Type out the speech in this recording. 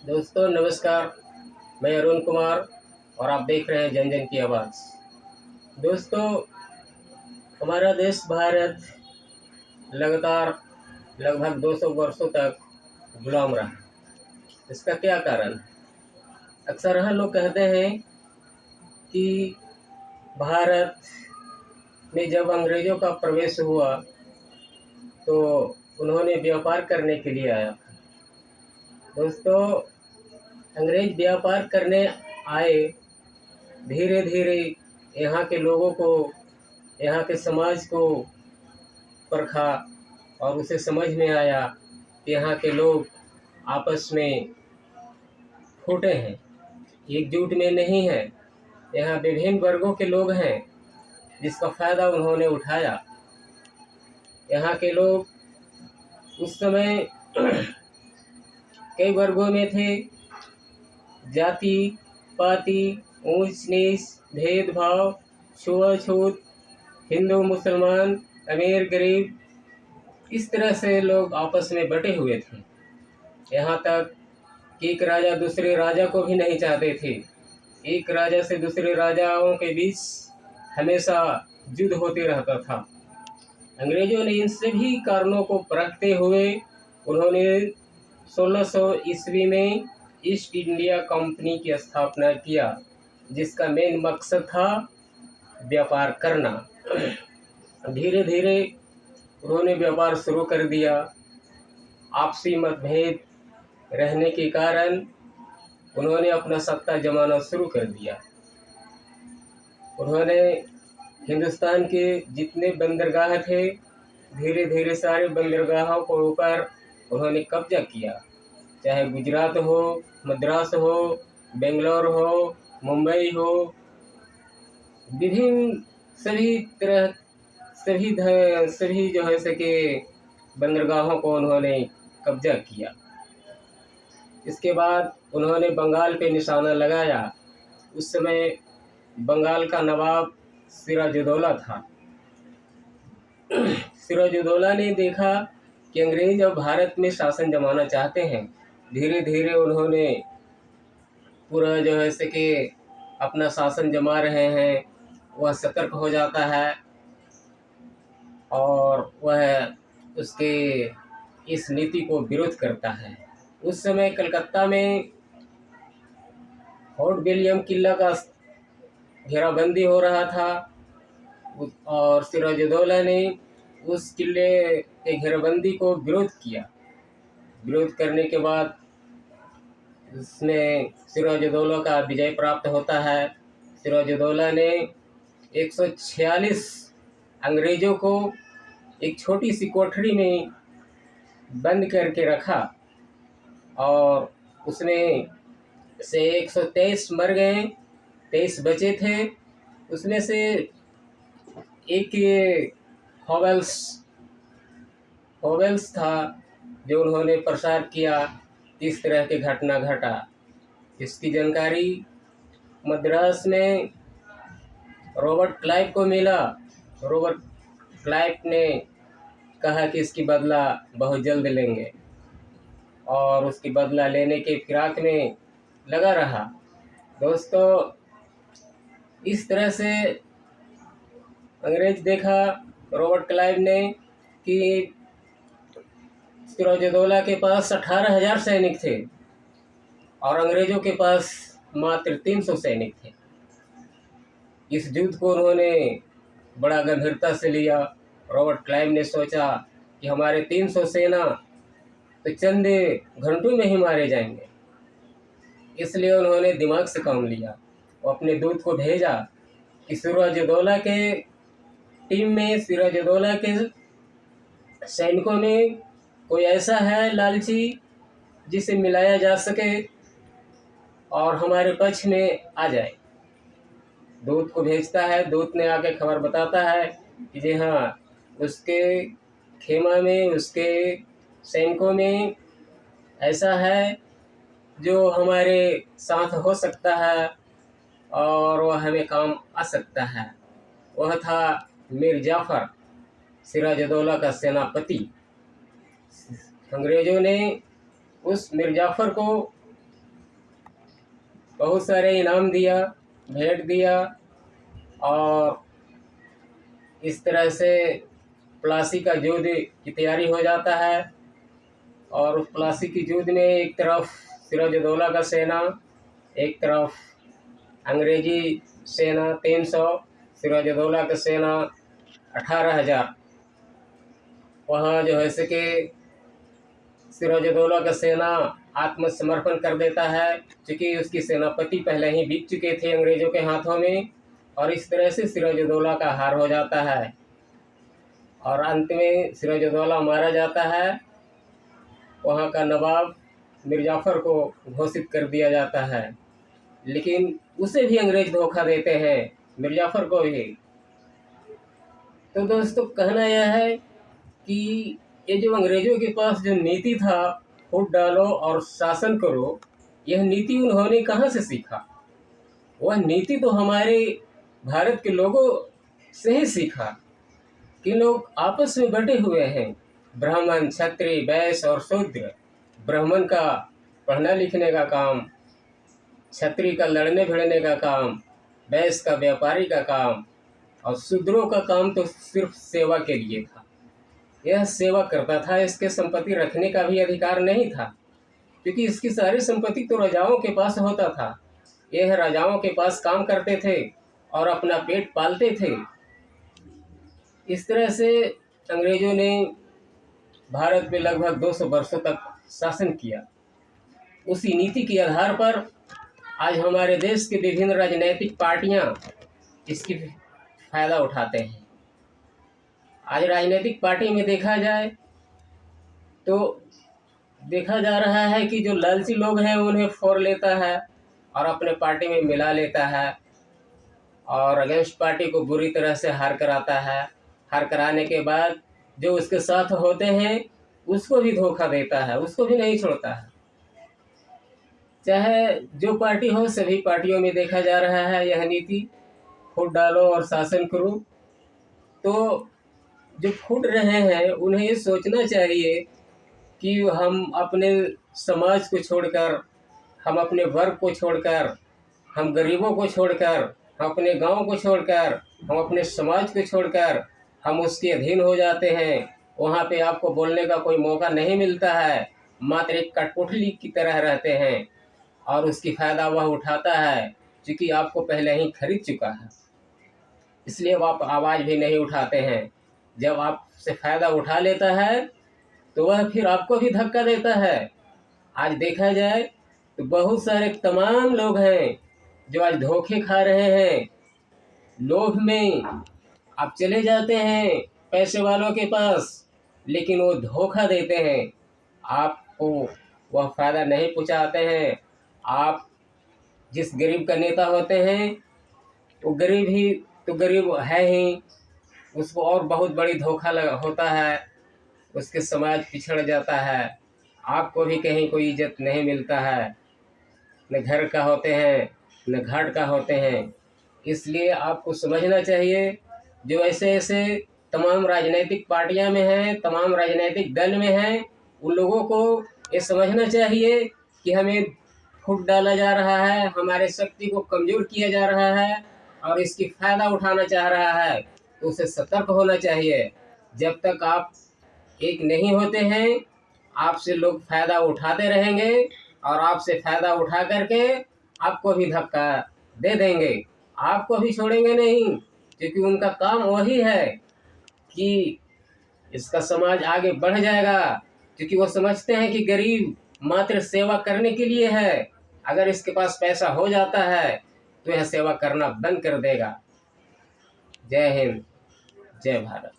दोस्तों नमस्कार। मैं अरुण कुमार और आप देख रहे हैं जन जन की आवाज़। दोस्तों, हमारा देश भारत लगातार लगभग 200 वर्षों तक गुलाम रहा। इसका क्या कारण है? अक्सर हम लोग कहते हैं कि भारत में जब अंग्रेज़ों का प्रवेश हुआ तो उन्होंने व्यापार करने के लिए आया। दोस्तों, अंग्रेज व्यापार करने आए, धीरे धीरे यहाँ के लोगों को, यहाँ के समाज को परखा और उसे समझ में आया कि यहाँ के लोग आपस में फूटे हैं, एकजुट में नहीं हैं। यहाँ विभिन्न वर्गों के लोग हैं, जिसका फ़ायदा उन्होंने उठाया। यहाँ के लोग उस समय कई वर्गों में थे, जाति पाति, ऊंच नीच, भेदभाव, छुआछूत, हिंदू मुसलमान, अमीर गरीब, इस तरह से लोग आपस में बटे हुए थे। यहाँ तक कि एक राजा दूसरे राजा को भी नहीं चाहते थे। एक राजा से दूसरे राजाओं के बीच हमेशा युद्ध होते रहता था। अंग्रेजों ने इन सभी कारणों को परखते हुए उन्होंने 1600 ईस्वी में ईस्ट इंडिया कंपनी की स्थापना किया, जिसका मेन मकसद था व्यापार करना। धीरे धीरे उन्होंने व्यापार शुरू कर दिया। आपसी मतभेद रहने के कारण उन्होंने अपना सत्ता जमाना शुरू कर दिया। उन्होंने हिंदुस्तान के जितने बंदरगाह थे, धीरे धीरे सारे बंदरगाहों के ऊपर उन्होंने कब्जा किया। चाहे गुजरात हो, मद्रास हो, बेंगलोर हो, मुंबई हो, विभिन्न सभी तरह सभी जो है सके बंदरगाहों को उन्होंने कब्जा किया। इसके बाद उन्होंने बंगाल पे निशाना लगाया। उस समय बंगाल का नवाब सिराजुद्दौला था। सिराजुद्दौला ने देखा कि अंग्रेज अब भारत में शासन जमाना चाहते हैं। धीरे धीरे उन्होंने पूरा जो है सके अपना शासन जमा रहे हैं, वह सतर्क हो जाता है और वह उसके इस नीति को विरोध करता है। उस समय कलकत्ता में फोर्ट विलियम किला का घेराबंदी हो रहा था और सिराजुद्दौला ने उस किले के घेराबंदी को विरोध किया। विरोध करने के बाद उसमें सिराजुद्दौला का विजय प्राप्त होता है। सिराजुद्दौला ने 146 अंग्रेज़ों को एक छोटी सी कोठरी में बंद करके रखा और उसमें से 123 मर गए, 23 बचे थे। उसमें से एक ये हॉवेल्स था, जो उन्होंने प्रसार किया इस तरह के घटना घटा। इसकी जानकारी मद्रास में रॉबर्ट क्लाइव को मिला। रॉबर्ट क्लाइव ने कहा कि इसकी बदला बहुत जल्द लेंगे और उसकी बदला लेने के फिराक में लगा रहा। दोस्तों, इस तरह से अंग्रेज देखा रॉबर्ट क्लाइव ने कि सिराजुद्दौला के पास 18,000 सैनिक थे और अंग्रेज़ों के पास मात्र 300 सैनिक थे। इस युद्ध को उन्होंने बड़ा गंभीरता से लिया। रॉबर्ट क्लाइव ने सोचा कि हमारे 300 सेना तो चंद घंटों में ही मारे जाएंगे। इसलिए उन्होंने दिमाग से काम लिया। वो अपने दूत को भेजा कि सिराजुद्दौला के टीम में, सिराजुद्दौला के सैनिकों में कोई ऐसा है लालची जिसे मिलाया जा सके और हमारे पक्ष में आ जाए। दूत को भेजता है। दूत ने आके खबर बताता है कि जी हाँ, उसके खेमा में, उसके सैनिकों में ऐसा है जो हमारे साथ हो सकता है और वह हमें काम आ सकता है। वह था मीर जाफ़र, सिराजुद्दौला का सेनापति। अंग्रेज़ों ने उस मीर जाफ़र को बहुत सारे इनाम दिया, भेंट दिया, और इस तरह से प्लासी का युद्ध की तैयारी हो जाता है। और उस प्लासी की युद्ध में एक तरफ सिराजुद्दौला का सेना, एक तरफ अंग्रेजी सेना 300, सिराजुद्दौला का सेना 18,000। वहाँ जो है सो कि सिराजुद्दौला का सेना आत्मसमर्पण कर देता है, क्योंकि उसकी सेनापति पहले ही बिक चुके थे अंग्रेज़ों के हाथों में, और इस तरह से सिराजुद्दौला का हार हो जाता है और अंत में सिराजुद्दौला मारा जाता है। वहाँ का नवाब मिर्जाफ़र को घोषित कर दिया जाता है, लेकिन उसे भी अंग्रेज़ धोखा देते हैं, मिर्जाफ़र को भी। तो दोस्तों, कहना यह है कि ये जो अंग्रेज़ों के पास जो नीति था, फूट डालो और शासन करो, यह नीति उन्होंने कहाँ से सीखा? वह नीति तो हमारे भारत के लोगों से ही सीखा कि लोग आपस में बटे हुए हैं, ब्राह्मण, क्षत्रिय, वैश्य और शूद्र। ब्राह्मण का पढ़ने लिखने का काम, क्षत्रिय का लड़ने भिड़ने का काम, वैश्य का व्यापारी का काम, और शूद्रों का काम तो सिर्फ सेवा के लिए था। यह सेवा करता था, इसके संपत्ति रखने का भी अधिकार नहीं था, क्योंकि इसकी सारी संपत्ति तो राजाओं के पास होता था। यह राजाओं के पास काम करते थे और अपना पेट पालते थे। इस तरह से अंग्रेज़ों ने भारत में लगभग 200 वर्षों तक शासन किया। उसी नीति के आधार पर आज हमारे देश के विभिन्न राजनीतिक पार्टियां इसकी फ़ायदा उठाते हैं। आज राजनीतिक पार्टी में देखा जाए तो देखा जा रहा है कि जो लालची लोग हैं उन्हें फोड़ लेता है और अपने पार्टी में मिला लेता है, और अगेंस्ट पार्टी को बुरी तरह से हार कराता है। हार कराने के बाद जो उसके साथ होते हैं उसको भी धोखा देता है, उसको भी नहीं छोड़ता है। चाहे जो पार्टी हो, सभी पार्टियों में देखा जा रहा है यह नीति, फूट डालो और शासन करो। तो जो फूट रहे हैं उन्हें ये सोचना चाहिए कि हम अपने समाज को छोड़कर, हम अपने वर्ग को छोड़कर, हम गरीबों को छोड़कर, हम अपने गांव को छोड़कर, हम अपने समाज को छोड़कर हम उसके अधीन हो जाते हैं। वहाँ पे आपको बोलने का कोई मौका नहीं मिलता है, मात्र एक कठपुतली की तरह रहते हैं, और उसकी फ़ायदा वह उठाता है क्योंकि आपको पहले ही खरीद चुका है। इसलिए आप आवाज़ भी नहीं उठाते हैं। जब आपसे फ़ायदा उठा लेता है तो वह फिर आपको भी धक्का देता है। आज देखा जाए तो बहुत सारे तमाम लोग हैं जो आज धोखे खा रहे हैं। लोभ में आप चले जाते हैं पैसे वालों के पास, लेकिन वो धोखा देते हैं, आपको वह फ़ायदा नहीं पहुंचाते हैं। आप जिस गरीब का नेता होते हैं वो गरीब ही तो गरीब है ही, उसको और बहुत बड़ी धोखा होता है, उसके समाज पिछड़ जाता है, आपको भी कहीं कोई इज्जत नहीं मिलता है, न घर का होते हैं न घाट का होते हैं। इसलिए आपको समझना चाहिए, जो ऐसे ऐसे तमाम राजनीतिक पार्टियां में हैं, तमाम राजनीतिक दल में हैं, उन लोगों को ये समझना चाहिए कि हमें फूट डाला जा रहा है, हमारे शक्ति को कमज़ोर किया जा रहा है और इसकी फ़ायदा उठाना चाह रहा है, तो उसे सतर्क होना चाहिए। जब तक आप एक नहीं होते हैं, आपसे लोग फ़ायदा उठाते रहेंगे और आपसे फ़ायदा उठा करके आपको भी धक्का दे देंगे, आपको भी छोड़ेंगे नहीं, क्योंकि उनका काम वही है कि इसका समाज आगे बढ़ जाएगा, क्योंकि वो समझते हैं कि गरीब मात्र सेवा करने के लिए है। अगर इसके पास पैसा हो जाता है तो यह सेवा करना बंद कर देगा। जय हिंद, जय भारत।